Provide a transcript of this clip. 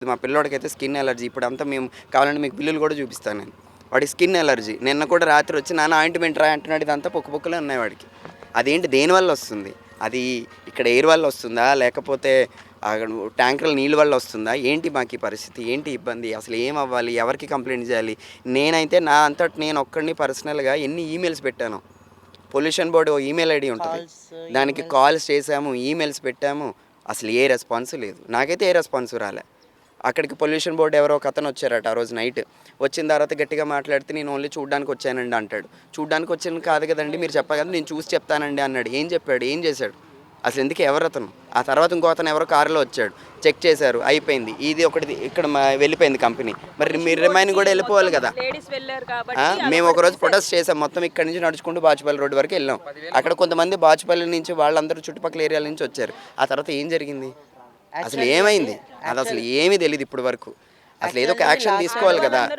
మా పిల్లోడికైతే skin allergy. ఇప్పుడంతా మేము కావాలంటే మీకు బిల్లులు కూడా చూపిస్తాను నేను. వాడికి స్కిన్ ఎలర్జీ. నిన్న కూడా రాత్రి వచ్చి నాన్న ఆయింట్మెంట్ రా అంటున్నాడు. ఇదంతా పొక్కు పొక్కులే ఉన్నాయి వాడికి. అదేంటి దేనివల్ల వస్తుంది? అది ఇక్కడ ఎయిర్ వల్ల వస్తుందా? లేకపోతే ట్యాంకర్ల నీళ్ళ వల్ల వస్తుందా? ఏంటి మాకు ఈ పరిస్థితి? ఏంటి ఇబ్బంది? అసలు ఏం అవ్వాలి? ఎవరికి కంప్లైంట్ చేయాలి? నేనైతే నా అంతట నేను ఒక్కడిని పర్సనల్గా ఎన్ని ఈమెయిల్స్ పెట్టాను. పొల్యూషన్ బోర్డు ఈమెయిల్ ఐడి ఉంటుంది, దానికి కాల్స్ చేసాము, ఈమెయిల్స్ పెట్టాము. అసలు ఏ రెస్పాన్స్ లేదు. నాకైతే ఏ రెస్పాన్స్ రాలే. అక్కడికి పొల్యూషన్ బోర్డు ఎవరో ఒక అతను వచ్చారట ఆ రోజు నైట్. వచ్చిన తర్వాత గట్టిగా మాట్లాడితే నేను ఓన్లీ చూడ్డానికి వచ్చానండి అంటాడు. చూడ్డానికి వచ్చాను కాదు కదండి, మీరు చెప్పాలి కదా, నేను చూసి చెప్తానండి అన్నాడు. ఏం చెప్పాడు? ఏం చేశాడు? అసలు ఎందుకు ఎవరు అతను? ఆ తర్వాత ఇంకో అతను ఎవరో కారులో వచ్చాడు, చెక్ చేశారు, అయిపోయింది. ఇది ఒకటి ఇక్కడ వెళ్ళిపోయింది కంపెనీ. మరి మీరు రిమైన్ కూడా వెళ్ళిపోవాలి కదా. మేము ఒకరోజు ప్రొటెస్ట్ చేసాం. మొత్తం ఇక్కడ నుంచి నడుచుకుంటూ బాచుపల్లి రోడ్డు వరకు వెళ్ళాం. అక్కడ కొంతమంది బాచుపల్లి నుంచి వాళ్ళందరూ చుట్టుపక్కల ఏరియాల నుంచి వచ్చారు. ఆ తర్వాత ఏం జరిగింది? అసలు ఏమైంది? అది అసలు ఏమీ తెలియదు ఇప్పుడు వరకు. అసలు ఏదో ఒక యాక్షన్ తీసుకోవాలి కదా.